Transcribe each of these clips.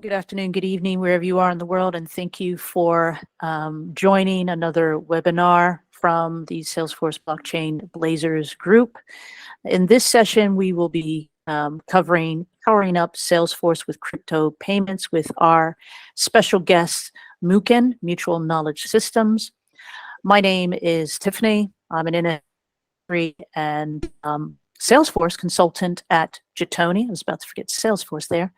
Good afternoon, good evening, wherever you are in the world, and thank you for joining another webinar from the Salesforce Blockchain Blazers group. In this session, we will be powering up Salesforce with crypto payments with our special guest, MuKn, Mutual Knowledge Systems. My name is Tiffany. I'm an industry and Salesforce consultant at Gettone. I was about to forget Salesforce there.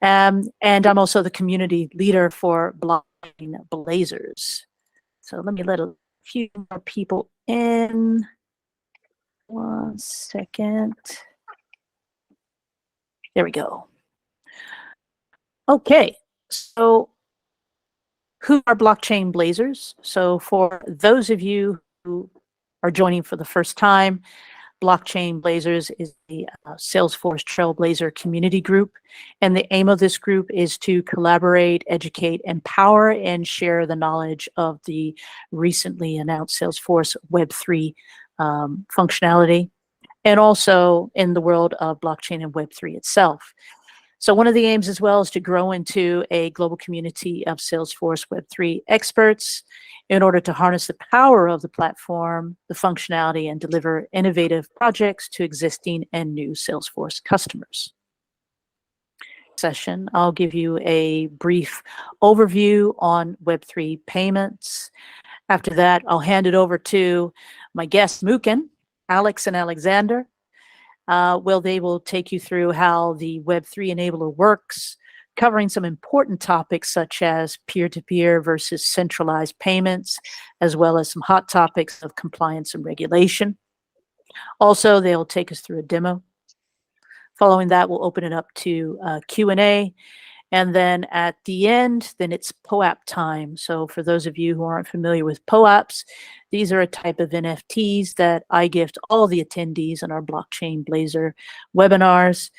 And I'm also the community leader for Blockchain Blazers. So let me let a few more people in. 1 second. There we go. Okay, so who are Blockchain Blazers? So for those of you who are joining for the first time, Blockchain Blazers is the Salesforce Trailblazer community group. And the aim of this group is to collaborate, educate, empower, and share the knowledge of the recently announced Salesforce Web3 functionality, and also in the world of blockchain and Web3 itself. So one of the aims as well is to grow into a global community of Salesforce Web3 experts in order to harness the power of the platform, the functionality, and deliver innovative projects to existing and new Salesforce customers. Session, I'll give you a brief overview on Web3 payments. After that, I'll hand it over to my guests, MuKn, Alex and Alexander. They will take you through how the Web3 Enabler works, covering some important topics such as peer-to-peer versus centralized payments, as well as some hot topics of compliance and regulation. Also, they'll take us through a demo. Following that, we'll open it up to Q&A. And then at the end, then it's POAP time. So for those of you who aren't familiar with POAPs, these are a type of NFTs that I gift all the attendees on our Blockchain Blazer webinars,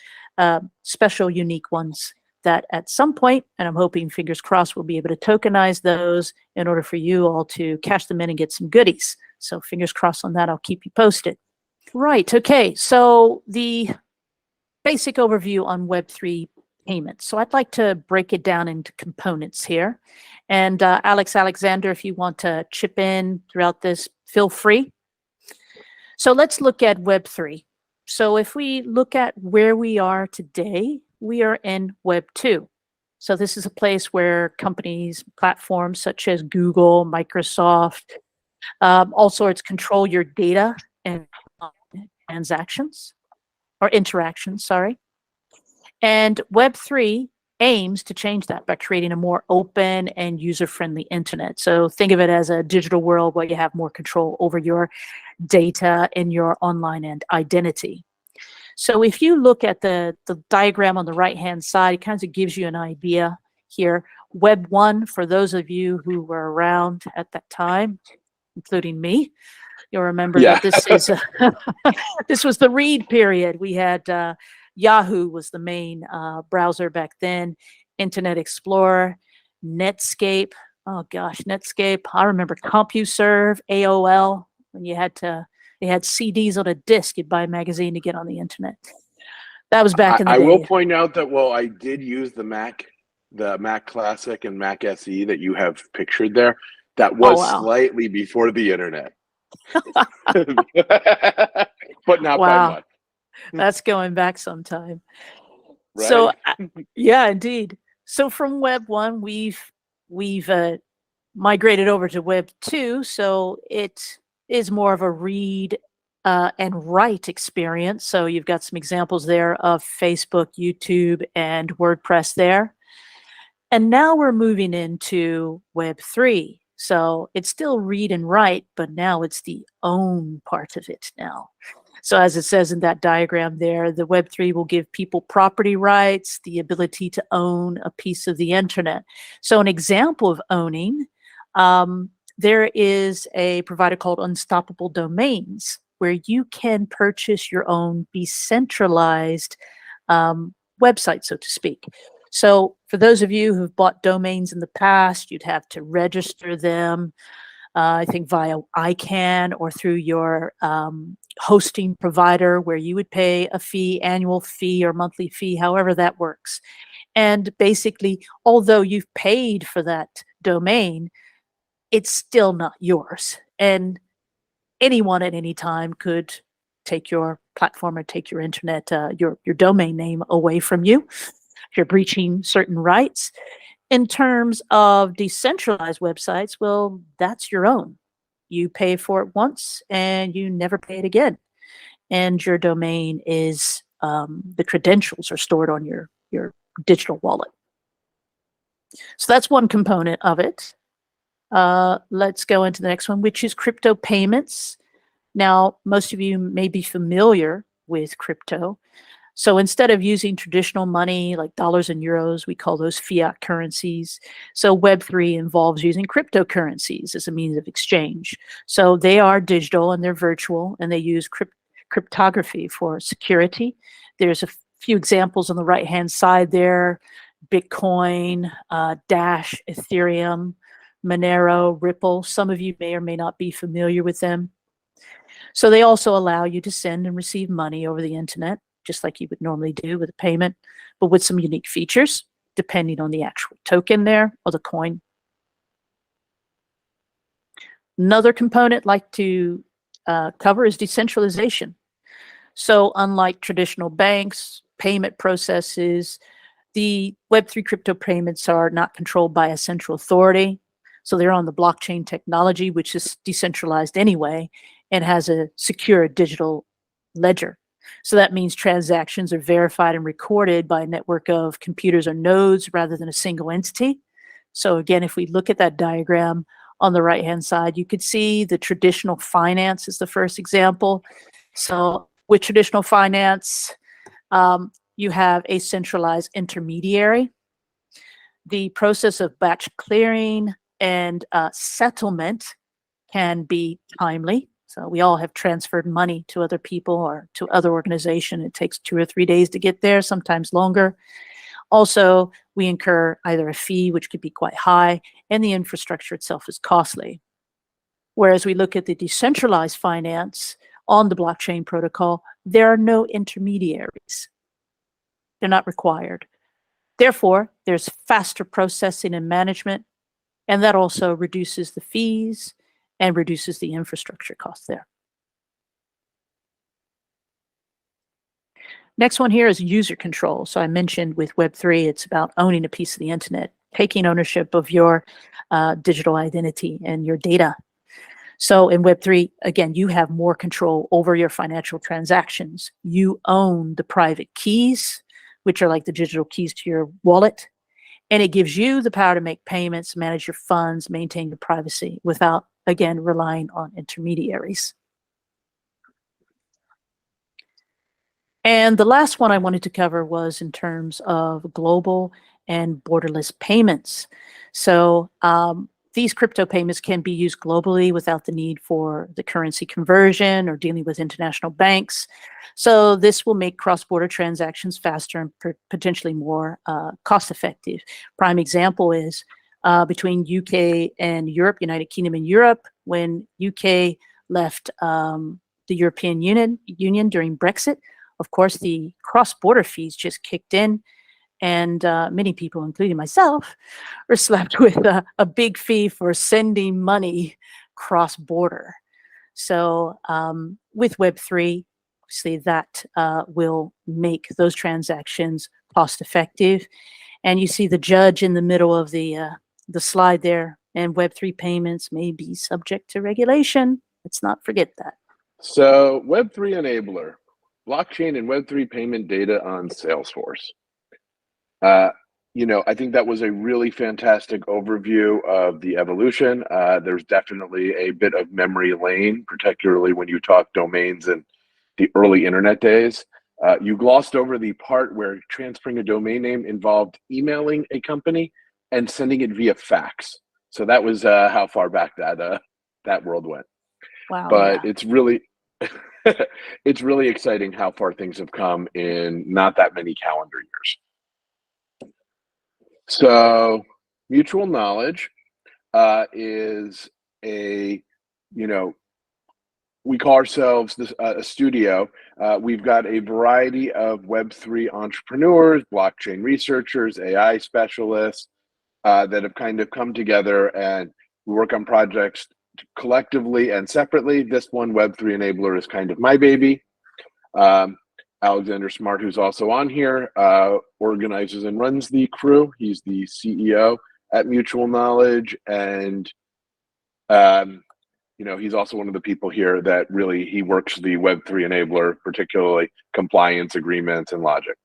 special unique ones that at some point, and I'm hoping, fingers crossed, we'll be able to tokenize those in order for you all to cash them in and get some goodies. So fingers crossed on that, I'll keep you posted. Right, okay, so the basic overview on Web3 payments. So I'd like to break it down into components here. And Alexander, if you want to chip in throughout this, feel free. So let's look at Web3. So if we look at where we are today, we are in Web 2. So this is a place where companies, platforms such as Google, Microsoft, all sorts control your data and transactions, or interactions, sorry. And Web3 aims to change that by creating a more open and user-friendly internet. So think of it as a digital world where you have more control over your data and your online and identity. So if you look at the diagram on the right-hand side, it kind of gives you an idea here. Web 1, for those of you who were around at that time, including me, you'll remember that this is this was the read period. We had Yahoo was the main browser back then, Internet Explorer, Netscape. Oh gosh, Netscape. I remember CompuServe, AOL, when you had to, they had CDs on a disc. You'd buy a magazine to get on the internet. That was back in the day. I will point out that while I did use the Mac Classic and Mac SE that you have pictured there, that was slightly before the internet. But not by much. That's going back some time. Right? So yeah, indeed. So from Web 1, we've migrated over to Web 2. So it is more of a read and write experience. So you've got some examples there of Facebook, YouTube, and WordPress there. And now we're moving into Web 3. So it's still read and write, but now it's the own part of it now. So as it says in that diagram there, the Web3 will give people property rights, the ability to own a piece of the internet. So an example of owning, there is a provider called Unstoppable Domains, where you can purchase your own decentralized website, so to speak. So for those of you who've bought domains in the past, you'd have to register them, I think via ICANN or through your hosting provider, where you would pay a fee, annual fee or monthly fee, however that works. And basically, although you've paid for that domain, it's still not yours. And anyone at any time could take your platform or take your internet, your domain name away from you if you're breaching certain rights. In terms of decentralized websites, well, that's your own. You pay for it once and you never pay it again. And your domain is, the credentials are stored on your digital wallet. So that's one component of it. Let's go into the next one, which is crypto payments. Now, most of you may be familiar with crypto. So instead of using traditional money like dollars and euros, we call those fiat currencies. So Web3 involves using cryptocurrencies as a means of exchange. So they are digital and they're virtual, and they use cryptography for security. There's a few examples on the right-hand side there: Bitcoin, Dash, Ethereum, Monero, Ripple. Some of you may or may not be familiar with them. So they also allow you to send and receive money over the internet, just like you would normally do with a payment, but with some unique features, depending on the actual token there or the coin. Another component I'd like to cover is decentralization. So unlike traditional banks, payment processes, the Web3 crypto payments are not controlled by a central authority. So they're on the blockchain technology, which is decentralized anyway, and has a secure digital ledger. So that means transactions are verified and recorded by a network of computers or nodes rather than a single entity. So again, if we look at that diagram on the right-hand side, you could see the traditional finance is the first example. So with traditional finance, you have a centralized intermediary. The process of batch clearing and settlement can be timely. So we all have transferred money to other people or to other organization. It takes 2 or 3 days to get there, sometimes longer. Also, we incur either a fee, which could be quite high, and the infrastructure itself is costly. Whereas we look at the decentralized finance on the blockchain protocol, there are no intermediaries. They're not required. Therefore, there's faster processing and management, and that also reduces the fees and reduces the infrastructure costs there. Next one here is user control. So I mentioned with Web3, it's about owning a piece of the internet, taking ownership of your digital identity and your data. So in Web3, again, you have more control over your financial transactions. You own the private keys, which are like the digital keys to your wallet. And it gives you the power to make payments, manage your funds, maintain your privacy without, again, relying on intermediaries. And the last one I wanted to cover was in terms of global and borderless payments. So these crypto payments can be used globally without the need for the currency conversion or dealing with international banks. So this will make cross-border transactions faster and potentially more cost-effective. Prime example is between UK and Europe, United Kingdom and Europe, when UK left the European Union during Brexit. Of course, the cross-border fees just kicked in, and many people, including myself, are slapped with a big fee for sending money cross-border. So with Web3, obviously that will make those transactions cost-effective. And you see the judge in the middle of the slide there, and Web3 payments may be subject to regulation. Let's not forget that. So Web3 Enabler, blockchain and Web3 payment data on Salesforce. I think that was a really fantastic overview of the evolution. There's definitely a bit of memory lane, particularly when you talk domains in the early internet days. You glossed over the part where transferring a domain name involved emailing a company and sending it via fax. So that was how far back that world went. Wow. But yeah. It's really it's really exciting how far things have come in not that many calendar years. So mutual knowledge is a, we call ourselves a studio. We've got a variety of Web3 entrepreneurs, blockchain researchers, AI specialists that have kind of come together, and we work on projects collectively and separately. This one, Web3 Enabler, is kind of my baby. Alexander Smart, who's also on here, organizes and runs the crew. He's the CEO at Mutual Knowledge, and he's also one of the people here that really, he works the Web3 Enabler, particularly compliance agreements and logic.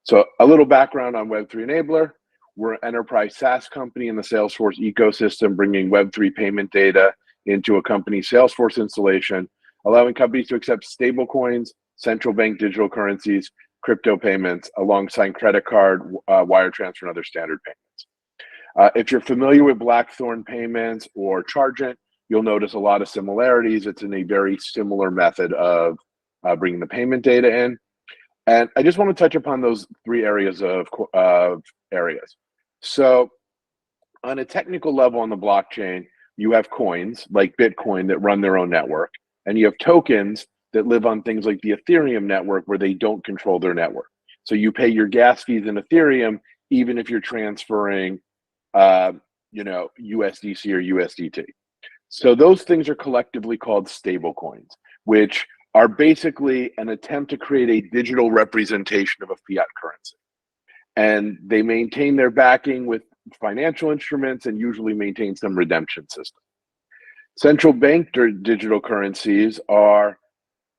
So a little background on Web3 Enabler. We're an enterprise SaaS company in the Salesforce ecosystem, bringing Web3 payment data into a company's Salesforce installation, allowing companies to accept stablecoins, central bank digital currencies, crypto payments, alongside credit card, wire transfer, and other standard payments. If you're familiar with Blackthorn payments or Chargent, you'll notice a lot of similarities. It's in a very similar method of bringing the payment data in. And I just want to touch upon those three areas of areas. So on a technical level on the blockchain, you have coins like Bitcoin that run their own network, and you have tokens that live on things like the Ethereum network where they don't control their network. So you pay your gas fees in Ethereum, even if you're transferring, USDC or USDT. So those things are collectively called stable coins, which are basically an attempt to create a digital representation of a fiat currency. And they maintain their backing with financial instruments and usually maintain some redemption system. Central bank digital currencies are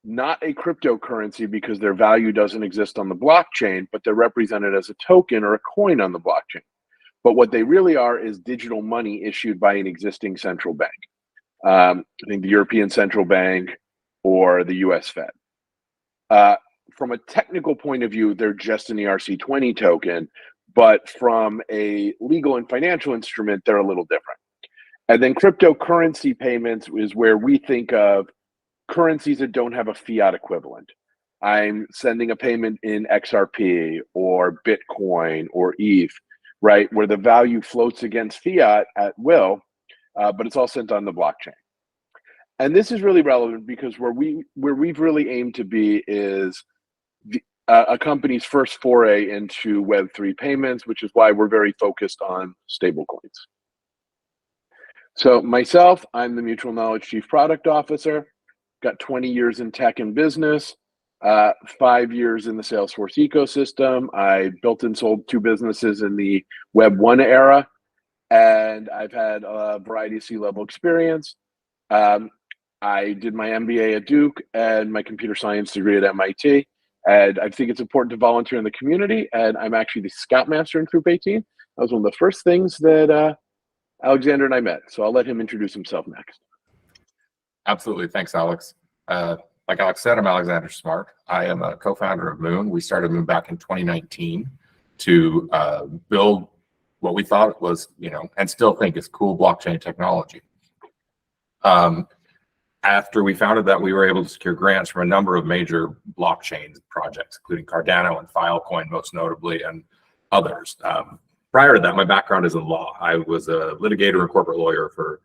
not a cryptocurrency because their value doesn't exist on the blockchain, but they're represented as a token or a coin on the blockchain. But what they really are is digital money issued by an existing central bank. I think the European Central Bank or the US Fed. From a technical point of view, they're just an ERC20 token, but from a legal and financial instrument, they're a little different. And then cryptocurrency payments is where we think of currencies that don't have a fiat equivalent. I'm sending a payment in XRP or Bitcoin or ETH, right, where the value floats against fiat at will, but it's all sent on the blockchain. And this is really relevant because where we've really aimed to be is a company's first foray into Web3 payments, which is why we're very focused on stablecoins. So myself, I'm the Mutual Knowledge Chief Product Officer, got 20 years in tech and business, 5 years in the Salesforce ecosystem. I built and sold 2 businesses in the Web 1 era, and I've had a variety of C-level experience. I did my MBA at Duke and my computer science degree at MIT. And I think it's important to volunteer in the community. And I'm actually the Scoutmaster in Troop 18. That was one of the first things that Alexander and I met. So I'll let him introduce himself next. Absolutely. Thanks, Alex. Like Alex said, I'm Alexander Smart. I am a co-founder of MuKn. We started MuKn back in 2019 to build what we thought was, and still think is cool blockchain technology. After we founded that, we were able to secure grants from a number of major blockchain projects, including Cardano and Filecoin, most notably, and others. Prior to that, my background is in law. I was a litigator and corporate lawyer for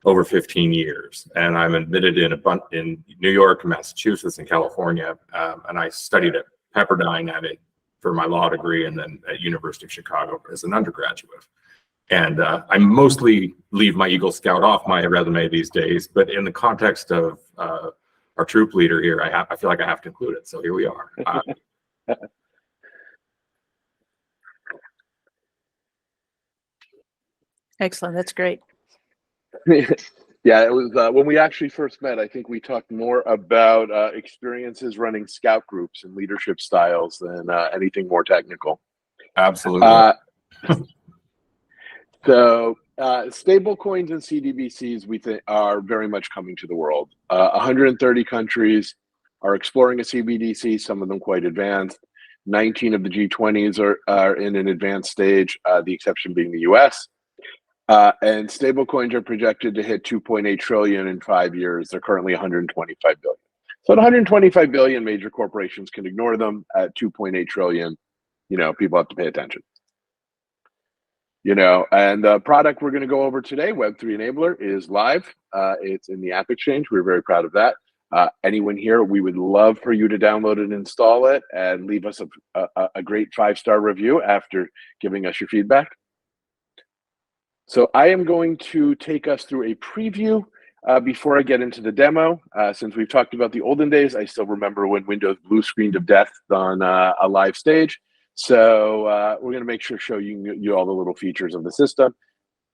over 15 years, and I'm admitted in New York, Massachusetts, and California, and I studied at Pepperdine for my law degree, and then at University of Chicago as an undergraduate. And I mostly leave my Eagle Scout off my resume these days, but in the context of our troop leader here, I feel like I have to include it. So here we are. Excellent. That's great. Yeah, it was when we actually first met, I think we talked more about experiences running scout groups and leadership styles than anything more technical. Absolutely. So stable coins and CDBCs, we think, are very much coming to the world. 130 countries are exploring a CBDC, some of them quite advanced. 19 of the G20s are in an advanced stage, the exception being the US. And stable coins are projected to hit 2.8 trillion in 5 years. They're currently 125 billion. So at 125 billion, major corporations can ignore them. At 2.8 trillion, people have to pay attention. And the product we're going to go over today, Web3 Enabler, is live. It's in the App Exchange. We're very proud of that. Anyone here, we would love for you to download it and install it and leave us a great 5-star review after giving us your feedback. So I am going to take us through a preview before I get into the demo. Since we've talked about the olden days, I still remember when Windows blue screened to death on a live stage. So we're going to make sure to show you all the little features of the system,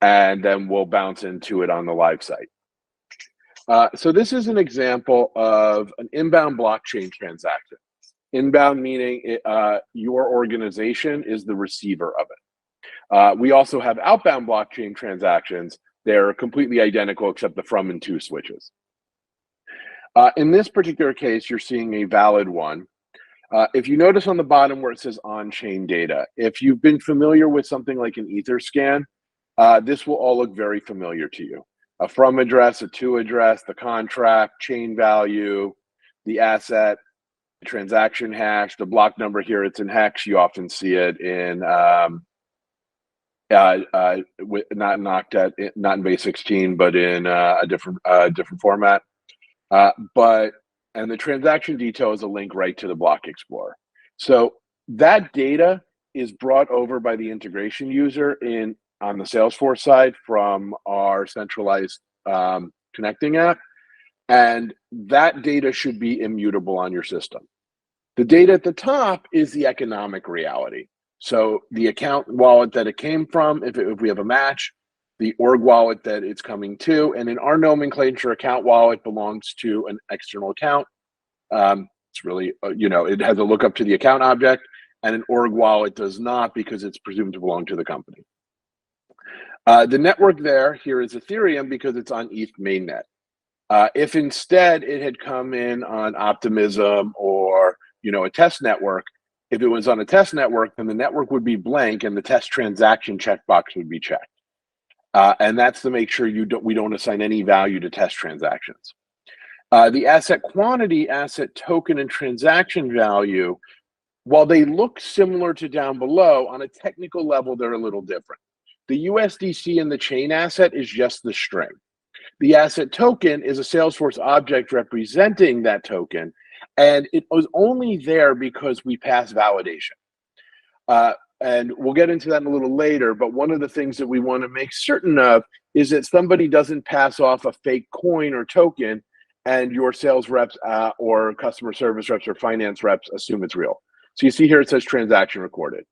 and then we'll bounce into it on the live site. So this is an example of an inbound blockchain transaction. Inbound meaning your organization is the receiver of it. We also have outbound blockchain transactions. They're completely identical except the from and to switches. In this particular case, you're seeing a valid one. If you notice on the bottom where it says on-chain data, if you've been familiar with something like an Etherscan, this will all look very familiar to you. A from address, a to address, the contract, chain value, the asset, the transaction hash, the block number here, it's in hex. You often see it in not in octet, not in base 16, but in a different format. And the transaction detail is a link right to the Block Explorer. So that data is brought over by the integration user on the Salesforce side from our centralized connecting app. And that data should be immutable on your system. The data at the top is the economic reality. So the account wallet that it came from, if we have a match, the org wallet that it's coming to, and in our nomenclature, account wallet belongs to an external account. It's really, it has a lookup to the account object, and an org wallet does not because it's presumed to belong to the company. The network here is Ethereum because it's on ETH mainnet. If instead it had come in on Optimism or a test network, if it was on a test network, then the network would be blank and the test transaction checkbox would be checked. And that's to make sure we don't assign any value to test transactions. The asset quantity, asset token, and transaction value, while they look similar to down below, on a technical level, they're a little different. The USDC in the chain asset is just the string. The asset token is a Salesforce object representing that token, and it was only there because we passed validation. And we'll get into that a little later, but one of the things that we want to make certain of is that somebody doesn't pass off a fake coin or token and your sales reps or customer service reps or finance reps assume it's real. So you see here it says transaction recorded.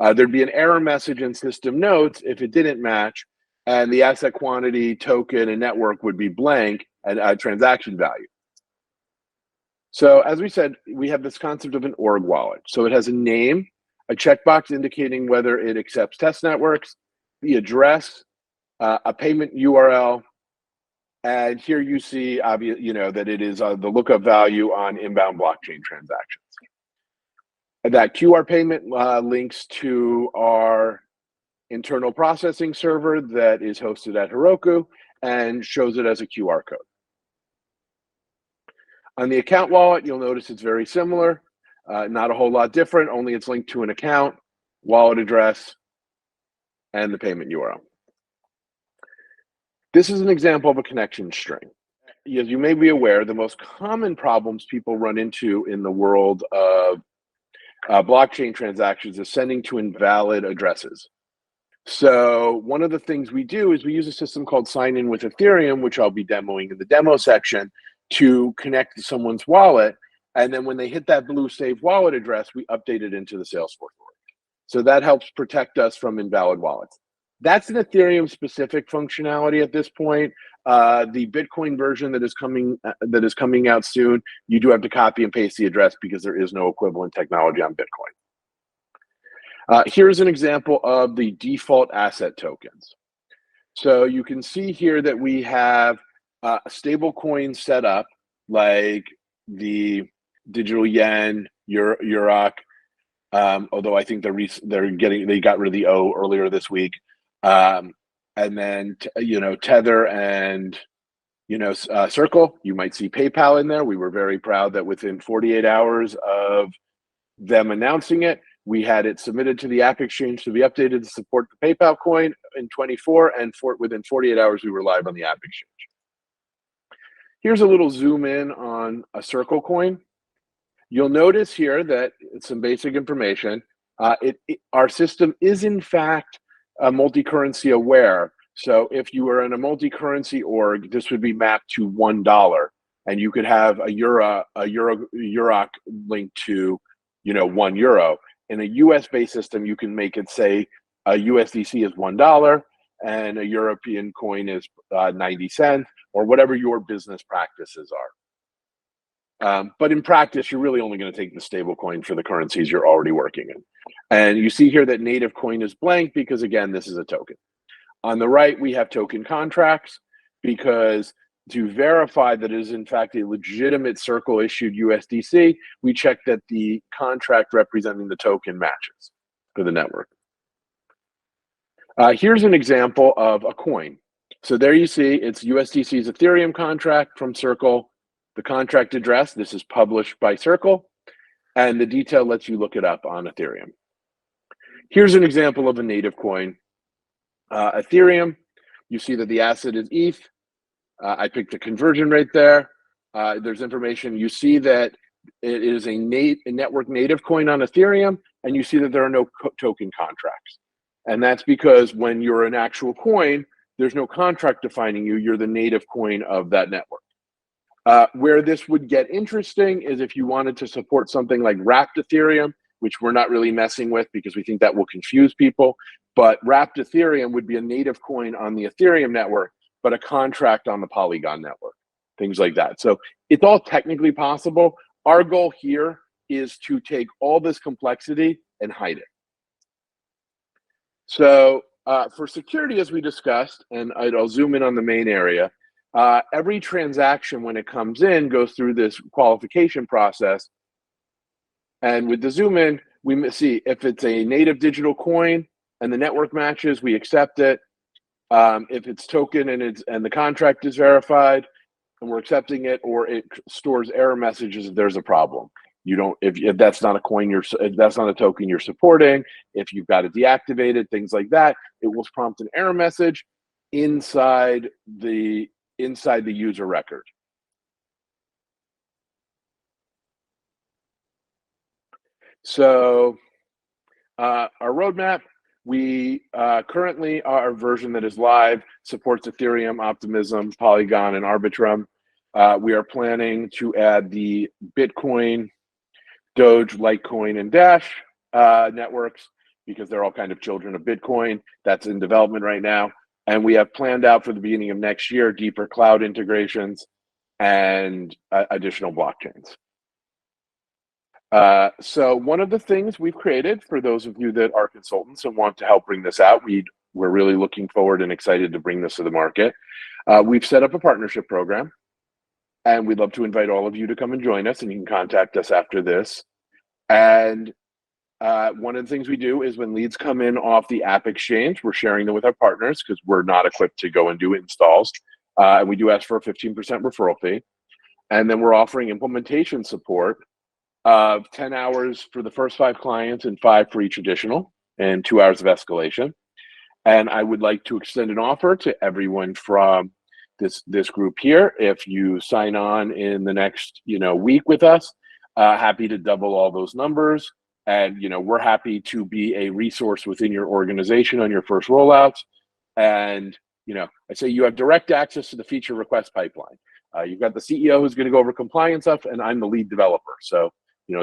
There'd be an error message in system notes if it didn't match, and the asset quantity, token, and network would be blank and transaction value. So as we said, we have this concept of an org wallet. So it has a name, a checkbox indicating whether it accepts test networks, the address, a payment URL, and here you see, that it is the lookup value on inbound blockchain transactions. And that QR payment links to our internal processing server that is hosted at Heroku and shows it as a QR code. On the account wallet, you'll notice it's very similar. Not a whole lot different, only it's linked to an account, wallet address, and the payment URL. This is an example of a connection string. As you may be aware, the most common problems people run into in the world of blockchain transactions is sending to invalid addresses. So one of the things we do is we use a system called Sign In with Ethereum, which I'll be demoing in the demo section, to connect to someone's wallet. And then when they hit that blue save wallet address, we update it into the Salesforce org. So that helps protect us from invalid wallets. That's an Ethereum specific functionality at this point. The Bitcoin version that is coming out soon, you do have to copy and paste the address because there is no equivalent technology on Bitcoin. Here's an example of the default asset tokens. So you can see here that we have a stable coin set up like the digital yen, Euroc, although I think they got rid of the O earlier this week. And then, Tether and, Circle, you might see PayPal in there. We were very proud that within 48 hours of them announcing it, We had it submitted to the app exchange to be updated to support the PayPal coin in 24, and within 48 hours, we were live on the app exchange. Here's a little zoom in on a Circle coin. You'll notice here that it's some basic information. Our system is in fact multi-currency aware. So if you were in a multi-currency org, this would be mapped to $1, and you could have a Euroc linked to, €1. In a US-based system, you can make it say a USDC is $1 and a European coin is 90 cents, or whatever your business practices are. But in practice, you're really only going to take the stable coin for the currencies you're already working in. And you see here that native coin is blank because, again, this is a token. On the right, we have token contracts because to verify that it is in fact a legitimate Circle issued USDC, we check that the contract representing the token matches for the network. Here's an example of a coin. So there you see it's USDC's Ethereum contract from Circle. The contract address, this is published by Circle, and the detail lets you look it up on Ethereum. Here's an example of a native coin. Ethereum, you see that the asset is ETH. I picked the conversion rate there. There's information. You see that it is a network native coin on Ethereum, and you see that there are no token contracts. And that's because when you're an actual coin, there's no contract defining you. You're the native coin of that network. Where this would get interesting is if you wanted to support something like wrapped Ethereum, which we're not really messing with because we think that will confuse people. But wrapped Ethereum would be a native coin on the Ethereum network, but a contract on the Polygon network, things like that. So it's all technically possible. Our goal here is to take all this complexity and hide it. So for security, as we discussed, and I'll zoom in on the main area, every transaction when it comes in goes through this qualification process. And with the zoom in, we see if it's a native digital coin and the network matches, we accept it. If it's token and the contract is verified and we're accepting it, or it stores error messages if there's a problem. You don't, if that's not a coin, if that's not a token you're supporting, if you've got it deactivated, things like that, it will prompt an error message inside the user record. So our roadmap, we currently, our version that is live supports Ethereum, Optimism, Polygon, and Arbitrum. We are planning to add the Bitcoin, Doge, Litecoin, and Dash networks because they're all kind of children of Bitcoin. That's in development right now. And we have planned out for the beginning of next year, deeper cloud integrations and additional blockchains. So one of the things we've created for those of you that are consultants and want to help bring this out, we're really looking forward and excited to bring this to the market. We've set up a partnership program, and we'd love to invite all of you to come and join us, and you can contact us after this. And one of the things we do is when leads come in off the app exchange, we're sharing them with our partners because we're not equipped to go and do installs. And we do ask for a 15% referral fee. And then we're offering implementation support of 10 hours for the first 5 clients and 5 for each additional, and 2 hours of escalation. And I would like to extend an offer to everyone from this group here. If you sign on in the next week with us, happy to double all those numbers. And we're happy to be a resource within your organization on your first rollouts. And I say you have direct access to the feature request pipeline. You've got the CEO who's going to go over compliance stuff, and I'm the lead developer. So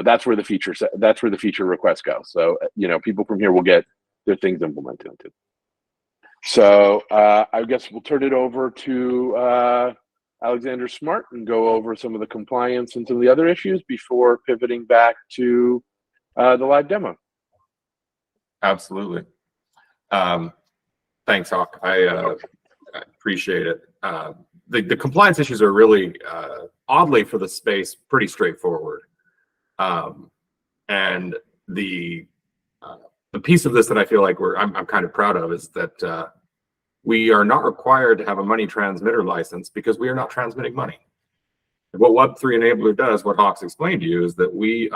that's where the feature requests go. So people from here will get their things implemented. So I guess we'll turn it over to Alexander Smart and go over some of the compliance and some of the other issues before pivoting back to the live demo. Absolutely. Thanks, Hawk. I appreciate it. The compliance issues are really, oddly for the space, pretty straightforward. And the piece of this that I feel like I'm kind of proud of is that we are not required to have a money transmitter license because we are not transmitting money. What Web3 Enabler does, what Hawk's explained to you, is that we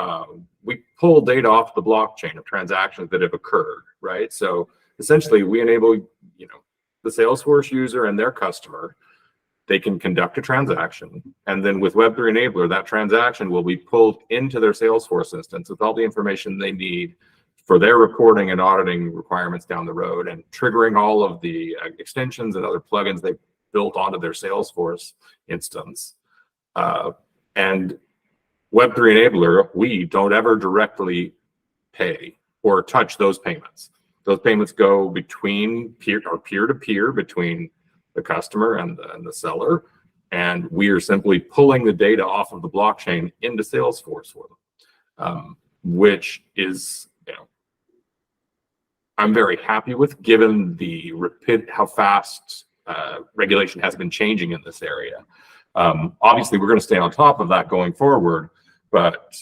pull data off the blockchain of transactions that have occurred, right? So essentially we enable, the Salesforce user and their customer, they can conduct a transaction. And then with Web3 Enabler, that transaction will be pulled into their Salesforce instance with all the information they need for their reporting and auditing requirements down the road, and triggering all of the extensions and other plugins they built onto their Salesforce instance. And Web3 Enabler, we don't ever directly pay or touch those payments. Those payments go between peer-to-peer between the customer and the seller, and we are simply pulling the data off of the blockchain into Salesforce for them, which is, I'm very happy with, given the how fast regulation has been changing in this area. Obviously, we're going to stay on top of that going forward, but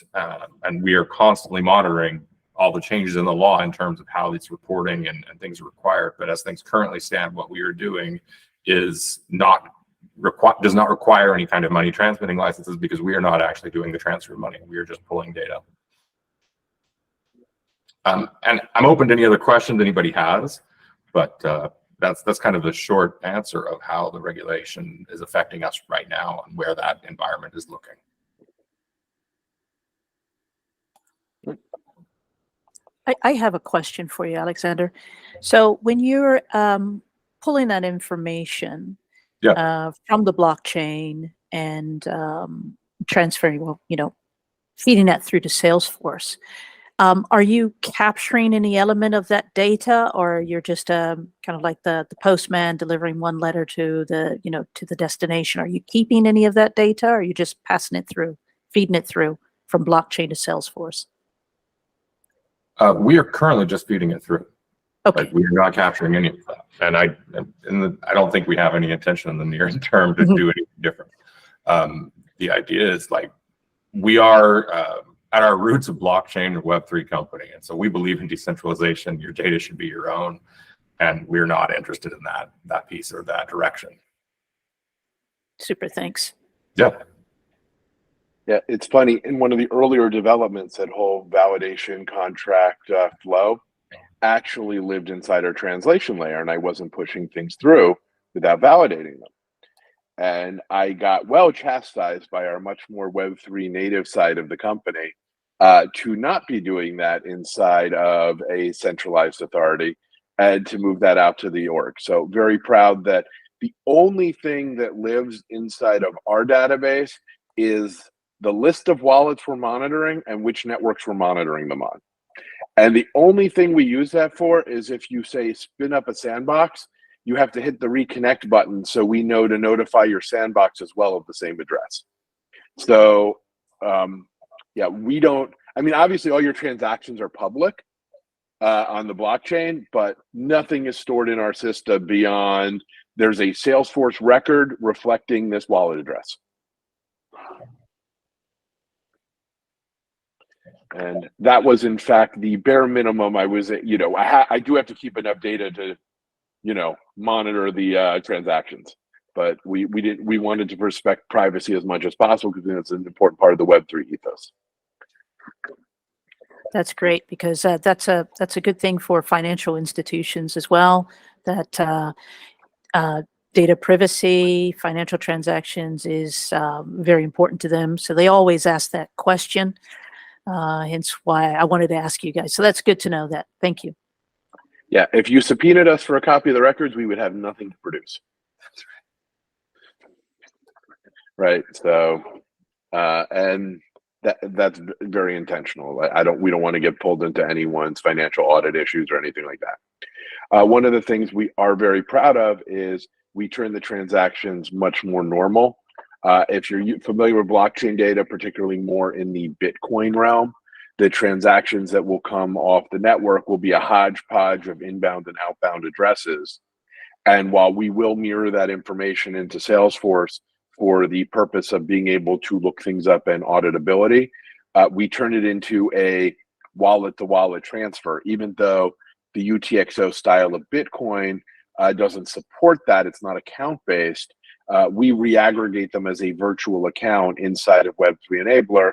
and we are constantly monitoring all the changes in the law in terms of how it's reporting and things are required. But as things currently stand, what we are doing is does not require any kind of money transmitting licenses, because we are not actually doing the transfer of money. We are just pulling data. And I'm open to any other questions anybody has, but that's kind of the short answer of how the regulation is affecting us right now and where that environment is looking. I have a question for you, Alexander. So when you're pulling that information from the blockchain and transferring, feeding that through to Salesforce, are you capturing any element of that data, or you're just kind of like the postman delivering one letter to the, to the destination? Are you keeping any of that data, or are you just passing it through, feeding it through from blockchain to Salesforce? We are currently just feeding it through. Okay. Like, we are not capturing any of that, and I don't think we have any intention in the near term to do anything different. The idea is, like, we are at our roots a blockchain and Web3 company, and so we believe in decentralization. Your data should be your own, and we're not interested in that piece or that direction. Super, thanks. Yeah. Yeah, it's funny. In one of the earlier developments, that whole validation contract flow actually lived inside our translation layer, and I wasn't pushing things through without validating them. And I got well chastised by our much more Web3 native side of the company to not be doing that inside of a centralized authority and to move that out to the org. So very proud that the only thing that lives inside of our database is the list of wallets we're monitoring and which networks we're monitoring them on. And the only thing we use that for is if you say spin up a sandbox, you have to hit the reconnect button so we know to notify your sandbox as well of the same address. So yeah, we don't, I mean, obviously all your transactions are public on the blockchain, but nothing is stored in our system beyond there's a Salesforce record reflecting this wallet address. And that was, in fact, the bare minimum I was, I do have to keep enough data to, monitor the transactions. But we wanted to respect privacy as much as possible, because it's an important part of the Web3 ethos. That's great, because that's a good thing for financial institutions as well, that data privacy, financial transactions is very important to them. So they always ask that question. Hence why I wanted to ask you guys. So that's good to know that. Thank you. Yeah, if you subpoenaed us for a copy of the records, we would have nothing to produce. That's right. Right. So, and that's very intentional. We don't want to get pulled into anyone's financial audit issues or anything like that. One of the things we are very proud of is we turn the transactions much more normal. If you're familiar with blockchain data, particularly more in the Bitcoin realm, the transactions that will come off the network will be a hodgepodge of inbound and outbound addresses. And while we will mirror that information into Salesforce for the purpose of being able to look things up and auditability, we turn it into a wallet-to-wallet transfer. Even though the UTXO style of Bitcoin doesn't support that, it's not account-based, we reaggregate them as a virtual account inside of Web3 Enabler.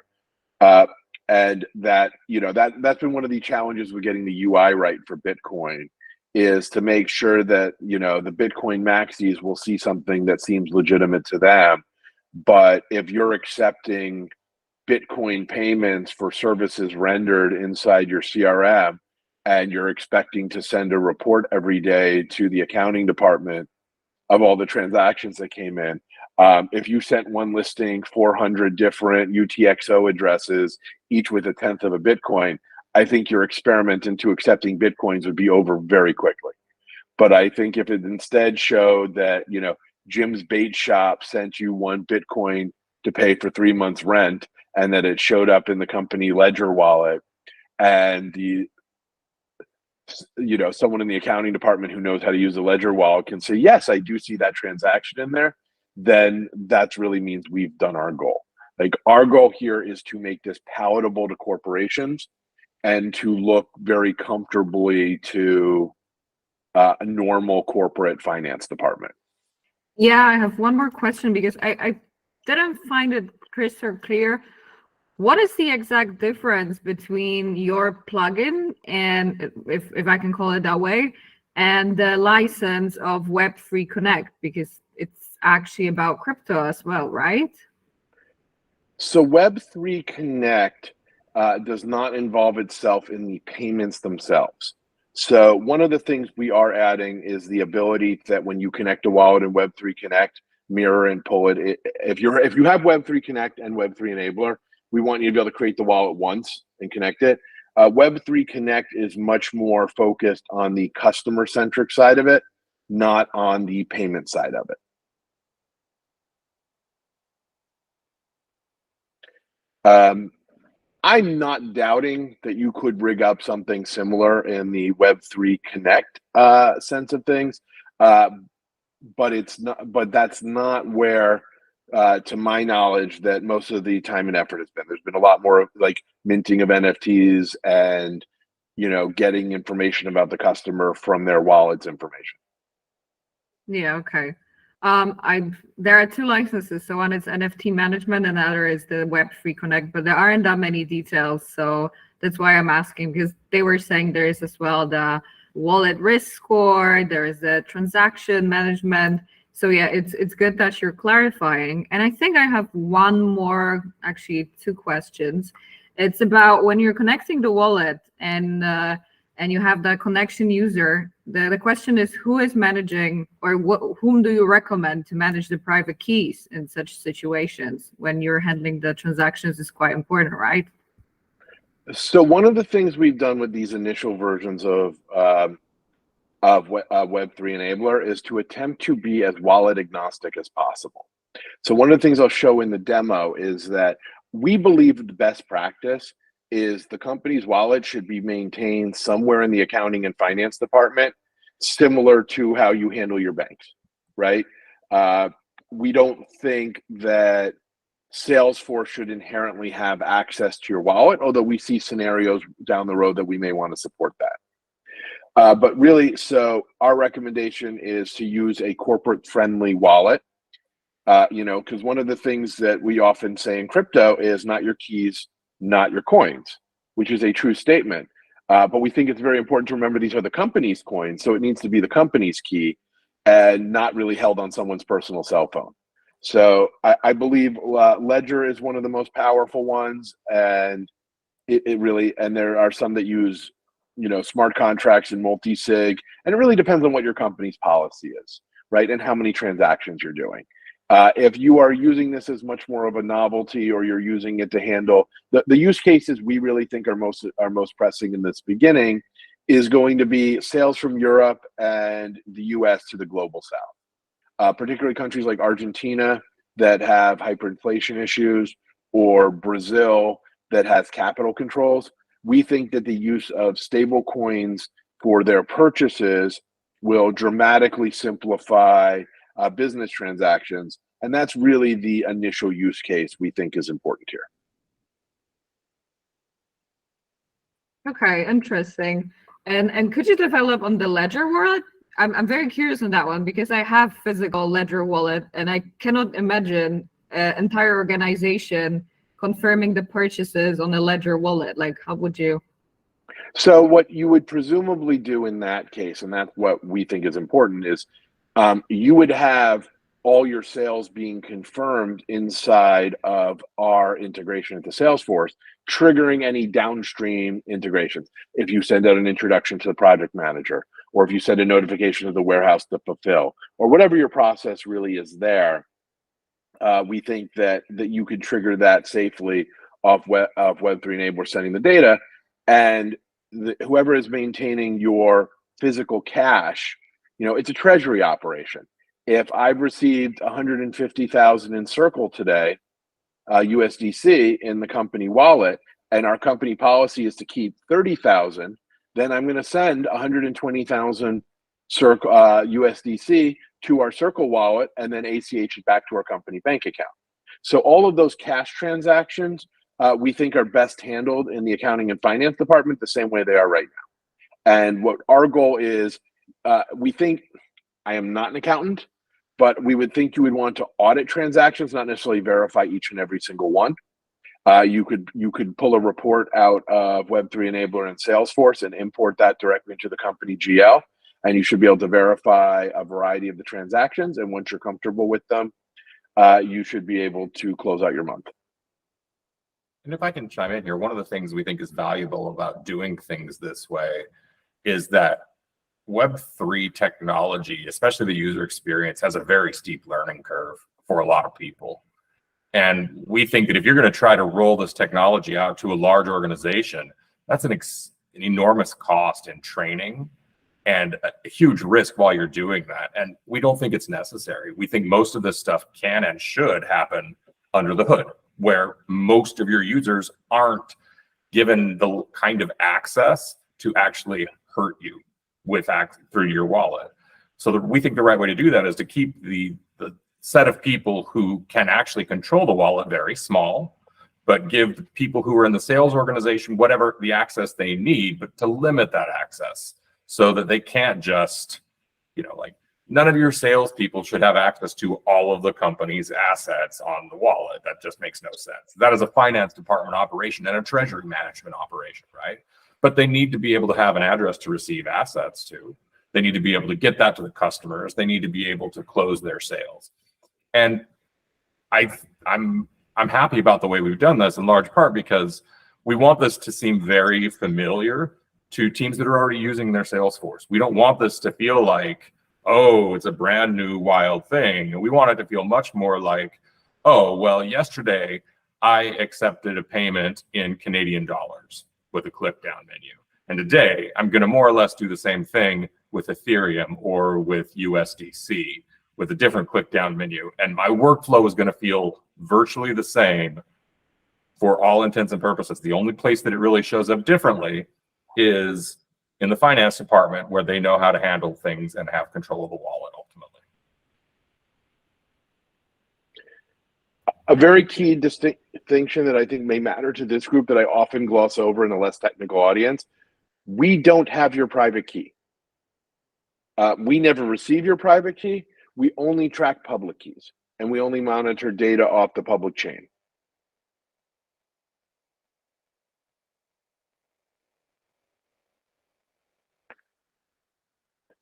And that, that's been one of the challenges with getting the UI right for Bitcoin, is to make sure that, the Bitcoin maxis will see something that seems legitimate to them. But if you're accepting Bitcoin payments for services rendered inside your CRM, and you're expecting to send a report every day to the accounting department of all the transactions that came in, if you sent one listing 400 different UTXO addresses, each with a tenth of a Bitcoin, I think your experiment into accepting Bitcoins would be over very quickly. But I think if it instead showed that, Jim's bait shop sent you 1 Bitcoin to pay for 3 months rent, and that it showed up in the company ledger wallet, and someone in the accounting department who knows how to use the ledger wallet can say, yes, I do see that transaction in there, then that really means we've done our goal. Like, our goal here is to make this palatable to corporations and to look very comfortably to a normal corporate finance department. Yeah, I have one more question, because I didn't find it crystal clear. What is the exact difference between your plugin, and if I can call it that way, and the license of Web3 Connect? Because it's actually about crypto as well, right? So Web3 Connect does not involve itself in the payments themselves. So one of the things we are adding is the ability that when you connect a wallet in Web3 Connect, mirror and pull it. If you have Web3 Connect and Web3 Enabler, we want you to be able to create the wallet once and connect it. Web3 Connect is much more focused on the customer-centric side of it, not on the payment side of it. I'm not doubting that you could rig up something similar in the Web3 Connect sense of things, but it's not. But that's not where, to my knowledge, that most of the time and effort has been. There's been a lot more like minting of NFTs and getting information about the customer from their wallet's information. Yeah. Okay. There are 2 licenses. So one is NFT management, and the other is the Web3 Connect, but there aren't that many details. So that's why I'm asking, because they were saying there is as well the wallet risk score, there is the transaction management. So yeah, it's good that you're clarifying. And I think I have one more, actually 2 questions. It's about when you're connecting the wallet and you have the connection user, the question is, who is managing, or whom do you recommend to manage the private keys in such situations when you're handling the transactions is quite important, right? So one of the things we've done with these initial versions of Web3 Enabler is to attempt to be as wallet agnostic as possible. So one of the things I'll show in the demo is that we believe the best practice is the company's wallet should be maintained somewhere in the accounting and finance department, similar to how you handle your banks, right? We don't think that Salesforce should inherently have access to your wallet, although we see scenarios down the road that we may want to support that. But really, so our recommendation is to use a corporate-friendly wallet, because one of the things that we often say in crypto is not your keys, not your coins, which is a true statement. But we think it's very important to remember these are the company's coins, so it needs to be the company's key and not really held on someone's personal cell phone. So I believe Ledger is one of the most powerful ones, and it really, and there are some that use, smart contracts and multi-sig, and it really depends on what your company's policy is, right, and how many transactions you're doing. If you are using this as much more of a novelty, or you're using it to handle the use cases we really think are most pressing in this beginning, is going to be sales from Europe and the US to the global south, particularly countries like Argentina that have hyperinflation issues, or Brazil that has capital controls. We think that the use of stable coins for their purchases will dramatically simplify business transactions, and that's really the initial use case we think is important here. Okay, interesting. And could you develop on the Ledger wallet? I'm very curious on that one, because I have physical Ledger wallet, and I cannot imagine an entire organization confirming the purchases on a Ledger wallet? Like, how would you? So what you would presumably do in that case, and that's what we think is important, is you would have all your sales being confirmed inside of our integration into Salesforce, triggering any downstream integrations. If you send out an introduction to the project manager, or if you send a notification to the warehouse to fulfill, or whatever your process really is there, we think that you could trigger that safely off Web3 Enabler sending the data, and whoever is maintaining your physical cash, it's a treasury operation. If I've received 150,000 in Circle today, USDC in the company wallet, and our company policy is to keep 30,000, then I'm going to send 120,000 Circle USDC to our Circle wallet and then ACH it back to our company bank account. So all of those cash transactions we think are best handled in the accounting and finance department the same way they are right now. And what our goal is, we think, I am not an accountant, but we would think you would want to audit transactions, not necessarily verify each and every single one. You could pull a report out of Web3 Enabler and Salesforce and import that directly into the company GL, and you should be able to verify a variety of the transactions. And once you're comfortable with them, you should be able to close out your month. And if I can chime in here, one of the things we think is valuable about doing things this way is that Web3 technology, especially the user experience, has a very steep learning curve for a lot of people. And we think that if you're going to try to roll this technology out to a large organization, that's an enormous cost in training and a huge risk while you're doing that. And we don't think it's necessary. We think most of this stuff can and should happen under the hood, where most of your users aren't given the kind of access to actually hurt you through your wallet. So we think the right way to do that is to keep the set of people who can actually control the wallet very small, but give the people who are in the sales organization whatever the access they need, but to limit that access so that they can't just, like, none of your salespeople should have access to all of the company's assets on the wallet. That just makes no sense. That is a finance department operation and a treasury management operation, right? But they need to be able to have an address to receive assets to. They need to be able to get that to the customers. They need to be able to close their sales. And I'm happy about the way we've done this in large part because we want this to seem very familiar to teams that are already using their Salesforce. We don't want this to feel like, oh, it's a brand new wild thing. And we want it to feel much more like, oh, well, yesterday I accepted a payment in Canadian dollars with a click down menu. And today I'm going to more or less do the same thing with Ethereum or with USDC with a different click down menu. And my workflow is going to feel virtually the same for all intents and purposes. The only place that it really shows up differently is in the finance department, where they know how to handle things and have control of the wallet ultimately. A very key distinction that I think may matter to this group that I often gloss over in a less technical audience: we don't have your private key. We never receive your private key. We only track public keys, and we only monitor data off the public chain.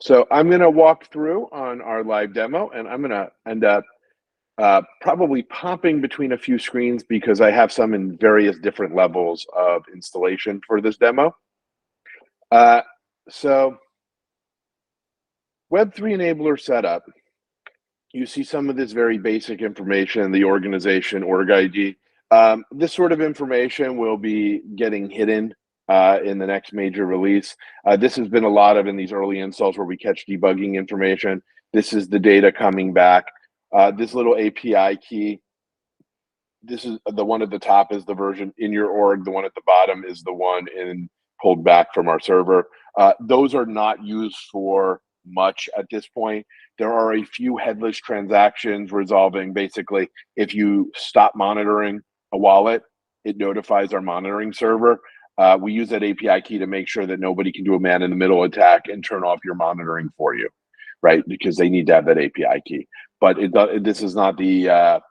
So I'm going to walk through on our live demo, and I'm going to end up probably popping between a few screens because I have some in various different levels of installation for this demo. So Web3 Enabler setup, you see some of this very basic information, the organization, org ID. This sort of information will be getting hidden in the next major release. This has been a lot of in these early installs where we catch debugging information. This is the data coming back. This little API key, this is the one at the top is the version in your org. The one at the bottom is the one pulled back from our server. Those are not used for much at this point. There are a few headless transactions resolving. Basically, if you stop monitoring a wallet, it notifies our monitoring server. We use that API key to make sure that nobody can do a man-in-the-middle attack and turn off your monitoring for you, right? Because they need to have that API key. But this is not the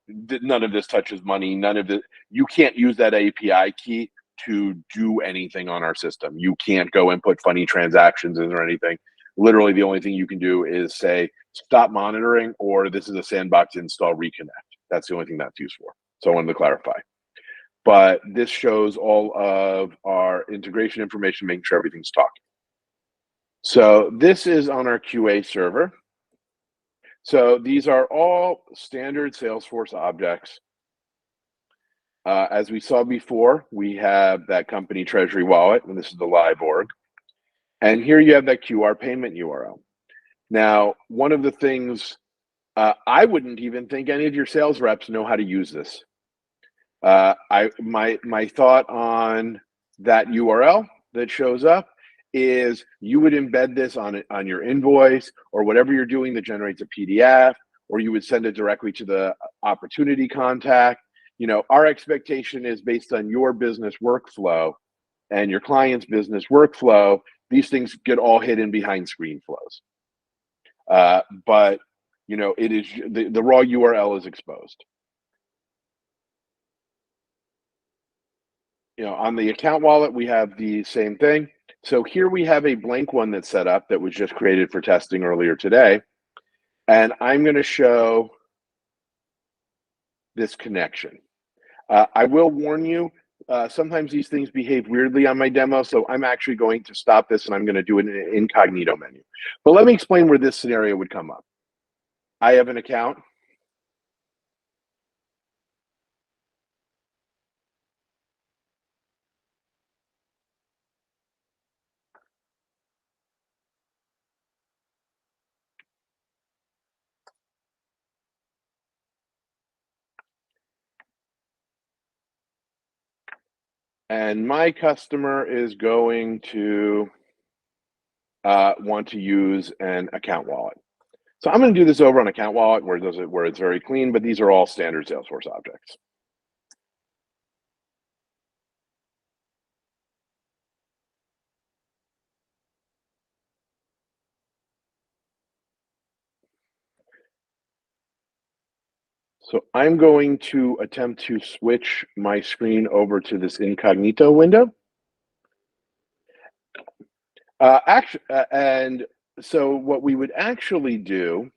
none of this touches money. None of it. You can't use that API key to do anything on our system. You can't go and put funny transactions in or anything. Literally, the only thing you can do is say, stop monitoring, or this is a sandbox install reconnect. That's the only thing that's used for. So I wanted to clarify. But this shows all of our integration information, making sure everything's talking. So this is on our QA server. So these are all standard Salesforce objects. As we saw before, we have that company treasury wallet, and this is the live org. And here you have that QR payment URL. Now, one of the things, I wouldn't even think any of your sales reps know how to use this. My thought on that URL that shows up is you would embed this on your invoice or whatever you're doing that generates a PDF, or you would send it directly to the opportunity contact. You know, our expectation is based on your business workflow and your client's business workflow, these things get all hidden behind screen flows. But, you know, it is the raw URL is exposed. You know, on the account wallet, we have the same thing. So here we have a blank one that's set up that was just created for testing earlier today. And I'm going to show this connection. I will warn you, sometimes these things behave weirdly on my demo, so I'm actually going to stop this and I'm going to do it in an incognito menu. But let me explain where this scenario would come up. I have an account. And my customer is going to want to use an account wallet. So I'm going to do this over on account wallet where it's very clean, but these are all standard Salesforce objects. So I'm going to attempt to switch my screen over to this incognito window. And so what we would actually do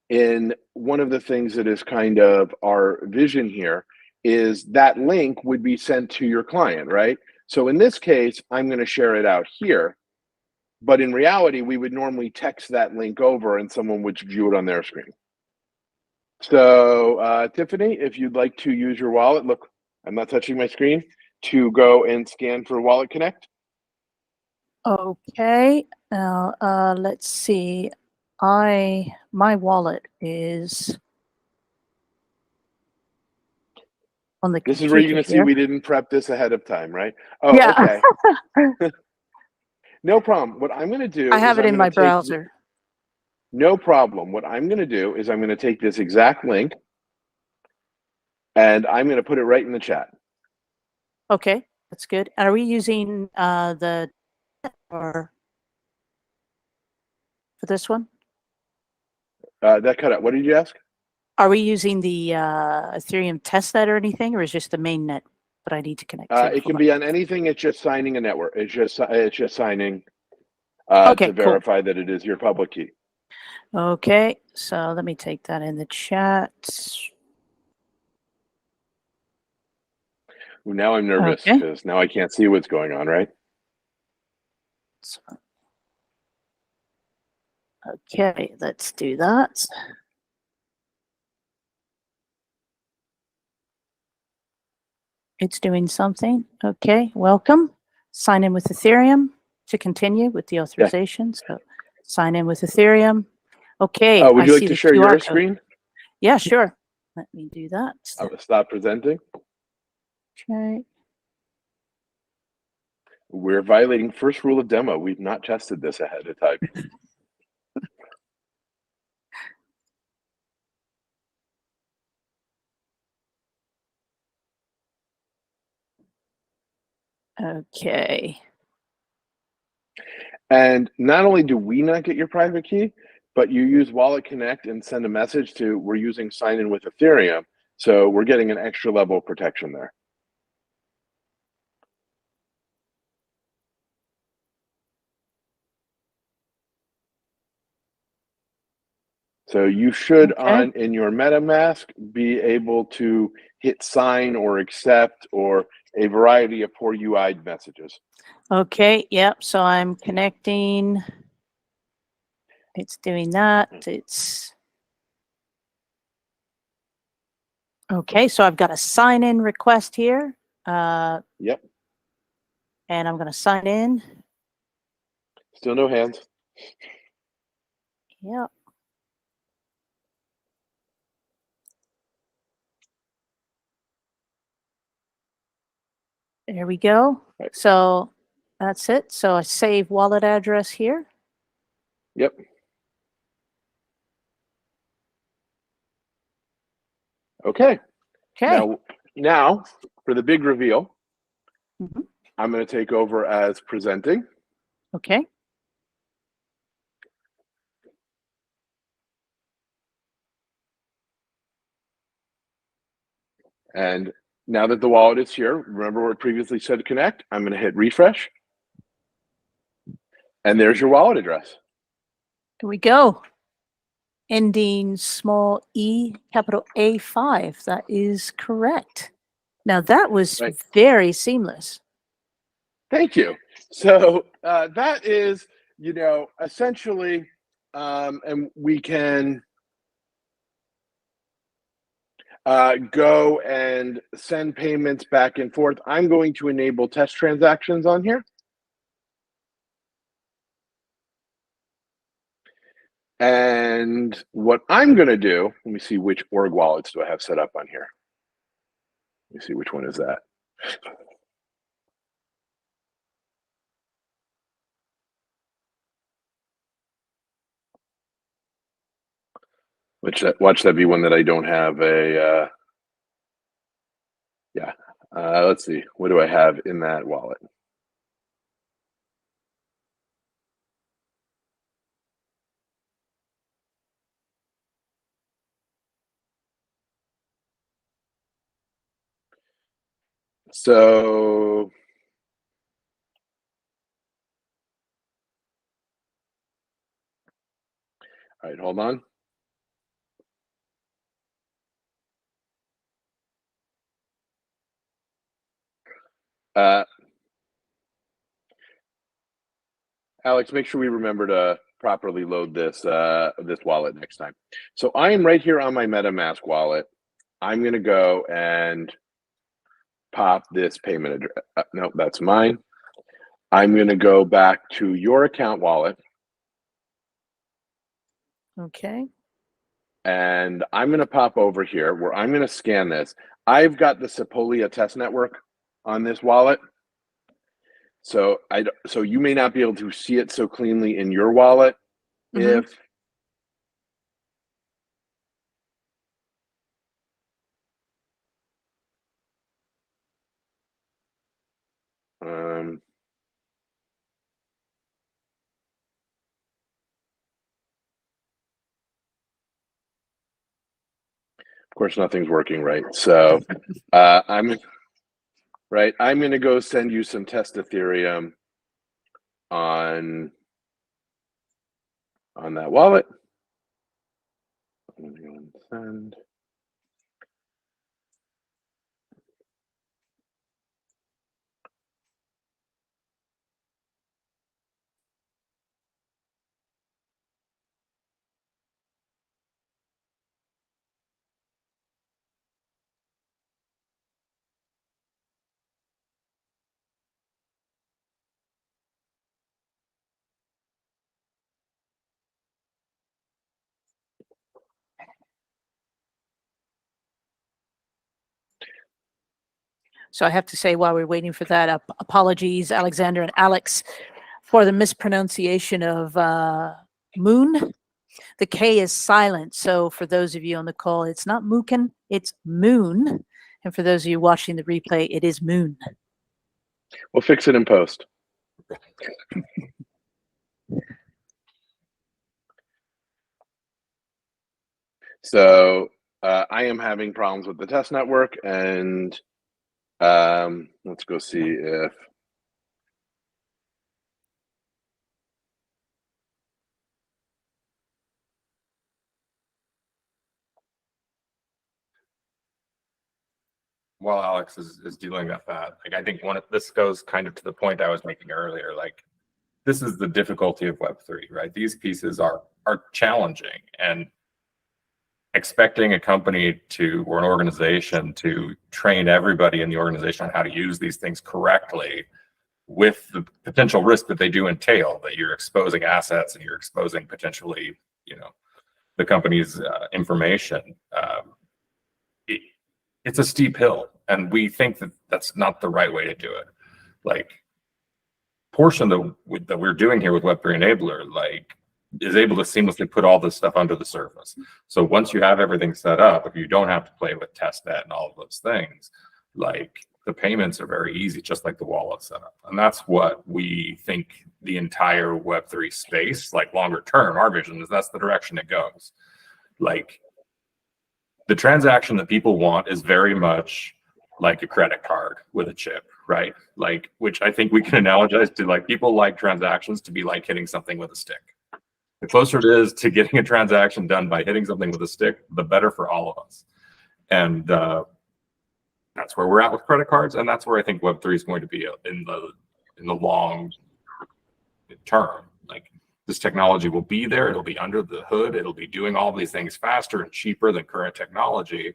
in one of the things that is kind of our vision here is that link would be sent to your client, right? So in this case, I'm going to share it out here. But in reality, we would normally text that link over and someone would view it on their screen. So Tiffany, if you'd like to use your wallet, look, I'm not touching my screen, to go and scan for Wallet Connect. Okay, now let's see. My wallet is on the This is where you're going to see here. we didn't prep this ahead of time, right? Oh, yeah. okay. No problem. What I'm going to do I have is it in my browser. No problem. What I'm going to do is I'm going to take this exact link and I'm going to put it right in the chat. Okay, that's good. Are we using the or for this one? That cut out. What did you ask? Are we using the Ethereum testnet or anything, or is just the main net that I need to connect to? It can be on anything. It's just signing a network. It's just signing Okay, to verify that it is your public key. Okay, so let me take that in the chat. Well, now I'm nervous because now I can't see what's going on, right? So, okay, let's do that. It's doing something. Okay, welcome. Sign in with Ethereum to continue with the authorization. Yeah. So sign in with Ethereum. Okay. Oh, would you like to share your screen? Yeah, sure. Let me do that. I will stop presenting. Okay. We're violating first rule of demo. We've not tested this ahead of time. Okay. And not only do we not get your private key, but you use Wallet Connect and send a message to, we're using sign in with Ethereum. So we're getting an extra level of protection there. So you should in your MetaMask be able to hit sign or accept or a variety of poor UI messages. Okay, yep. So I'm connecting. It's doing that. It's okay. So I've got a sign in request here. Yep. And I'm going to sign in. Still no hands. Yep. There we go. Right. So that's it. So I save wallet address here. Yep. Okay. Okay. Now for the big reveal, Mhm. I'm going to take over as presenting. Okay. And now that the wallet is here, remember where it previously said connect, I'm going to hit refresh. And there's your wallet address. Here we go. Ending small e, capital A5. That is correct. Now that was Right. very seamless. Thank you. So that is, essentially, and we can go and send payments back and forth. I'm going to enable test transactions on here. And what I'm going to do, let me see which org wallets do I have set up on here. Let me see which one is that. Watch that be one that I don't have a, yeah. Let's see, what do I have in that wallet? So, all right, hold on. Alex, make sure we remember to properly load this this wallet next time. So I am right here on my MetaMask wallet. I'm going to go and pop this payment address. No, that's mine. I'm going to go back to your account wallet. Okay. And I'm going to pop over here where I'm going to scan this. I've got the Sepolia test network on this wallet. So so you may not be able to see it so cleanly in your wallet. Mhm. If of course, nothing's working right. So I'm going to go send you some test Ethereum on that wallet. I'm going to go and send. So I have to say, while we're waiting for that, apologies, Alexander and Alex, for the mispronunciation of MuKn. The K is silent. So for those of you on the call, it's not MuKn, it's MuKn. And for those of you watching the replay, it is MuKn. We'll fix it in post. So I am having problems with the test network, and let's go see if. While Alex is dealing with that, like I think this goes kind of to the point I was making earlier. Like this is the difficulty of Web3, right? These pieces are challenging, and expecting a company or an organization to train everybody in the organization on how to use these things correctly, with the potential risk that they do entail, that you're exposing assets and you're exposing potentially, the company's information. It's a steep hill, and we think that that's not the right way to do it. Like portion that we're doing here with Web3 Enabler, like is able to seamlessly put all this stuff under the surface. So once you have everything set up, if you don't have to play with testnet and all of those things, like the payments are very easy, just like the wallet setup. And that's what we think the entire Web3 space, like longer term, our vision is that's the direction it goes. Like the transaction that people want is very much like a credit card with a chip, right? Like, which I think we can analogize to, like, people like transactions to be like hitting something with a stick. The closer it is to getting a transaction done by hitting something with a stick, the better for all of us. And that's where we're at with credit cards, and that's where I think Web3 is going to be in the long term. Like this technology will be there, it'll be under the hood, it'll be doing all these things faster and cheaper than current technology,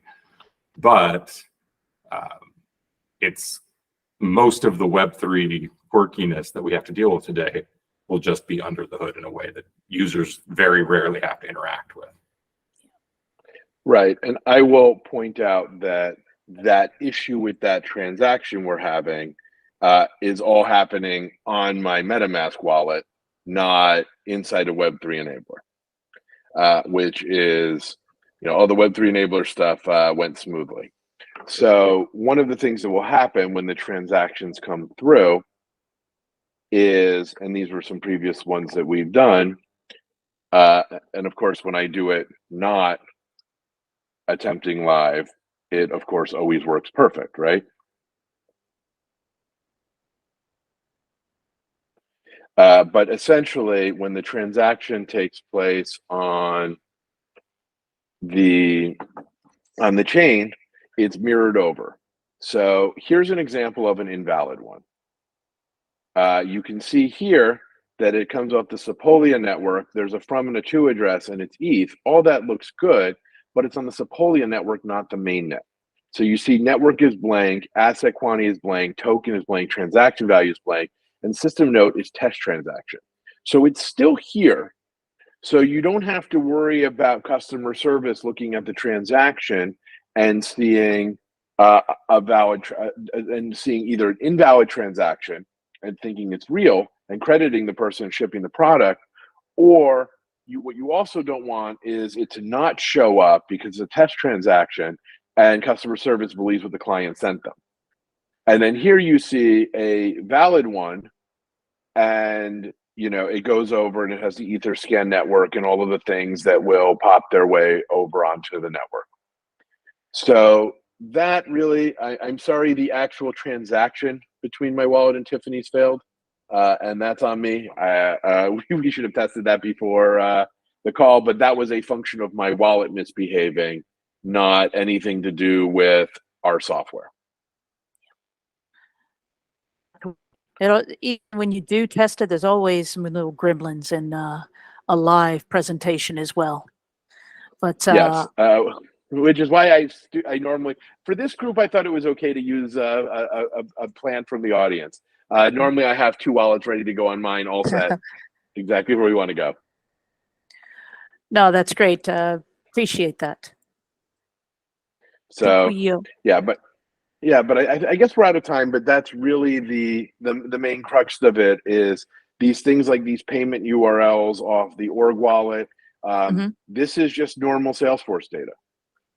but it's most of the Web3 quirkiness that we have to deal with today will just be under the hood in a way that users very rarely have to interact with. Right. And I will point out that issue with that transaction we're having is all happening on my MetaMask wallet, not inside a Web3 Enabler, which is, all the Web3 Enabler stuff went smoothly. So one of the things that will happen when the transactions come through is, and these were some previous ones that we've done, and of course, when I do it not attempting live, it of course always works perfect, right? But essentially, when the transaction takes place on the chain, it's mirrored over. So here's an example of an invalid one. You can see here that it comes off the Sepolia network. There's a from and a to address, and it's ETH. All that looks good, but it's on the Sepolia network, not the mainnet. So you see network is blank, asset quantity is blank, token is blank, transaction value is blank, and system note is test transaction. So it's still here. So you don't have to worry about customer service looking at the transaction and seeing seeing either an invalid transaction and thinking it's real and crediting the person shipping the product, or what you also don't want is it to not show up because it's a test transaction and customer service believes what the client sent them. And then here you see a valid one, and it goes over and it has the Etherscan network and all of the things that will pop their way over onto the network. So that really, I'm sorry, the actual transaction between my wallet and Tiffany's failed, and that's on me. We should have tested that before the call, but that was a function of my wallet misbehaving, not anything to do with our software. Even when you do test it, there's always some little gremlins in a live presentation as well. But yes, which is why I normally, for this group, I thought it was okay to use a plan from the audience. Normally, I have 2 wallets ready to go on mine, all set, exactly where we want to go. No, that's great. Appreciate that. So but I guess we're out of time. But that's really the main crux of it, is these things like these payment URLs off the org wallet. This is just normal Salesforce data,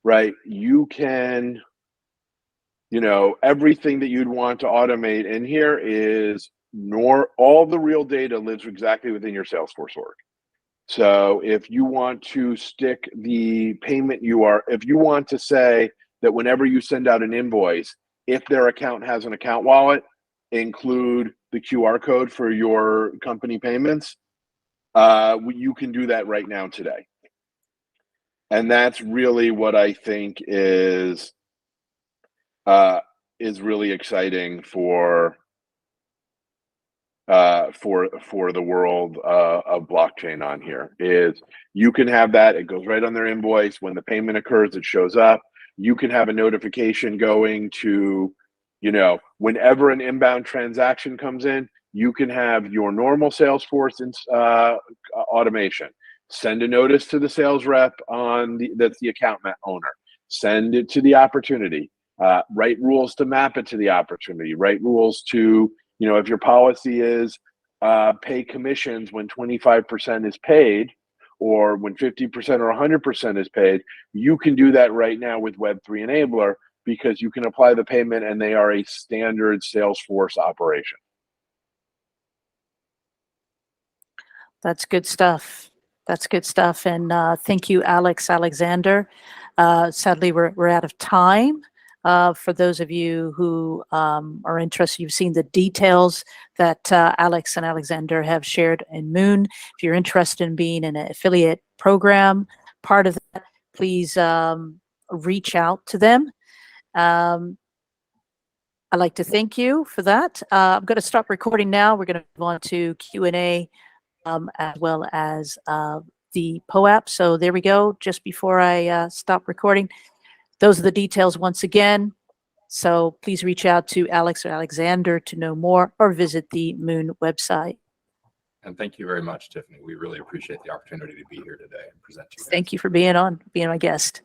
right? You can, everything that you'd want to automate in here is all the real data lives exactly within your Salesforce org. So if you want to stick the payment if you want to say that whenever you send out an invoice, if their account has an account wallet, include the QR code for your company payments, you can do that right now today. And that's really what I think is really exciting for the world of blockchain on here. Is you can have that, it goes right on their invoice. When the payment occurs, it shows up. You can have a notification going to, whenever an inbound transaction comes in, you can have your normal Salesforce automation. Send a notice to the sales rep that's the account owner. Send it to the opportunity. Write rules to map it to the opportunity. Write rules to, if your policy is pay commissions when 25% is paid, or when 50% or 100% is paid, you can do that right now with Web3 Enabler, because you can apply the payment and they are a standard Salesforce operation. That's good stuff. That's good stuff. And thank you, Alexander. Sadly, we're out of time. For those of you who are interested, you've seen the details that Alex and Alexander have shared in MuKn. If you're interested in being an affiliate program part of that, please reach out to them. I'd like to thank you for that. I'm going to stop recording now. We're going to move on to Q&A as well as the POAP. So there we go. Just before I stop recording, those are the details once again. So please reach out to Alex or Alexander to know more, or visit the MuKn website. And thank you very much, Tiffany. We really appreciate the opportunity to be here today and present to you guys. Thank you for being my guest.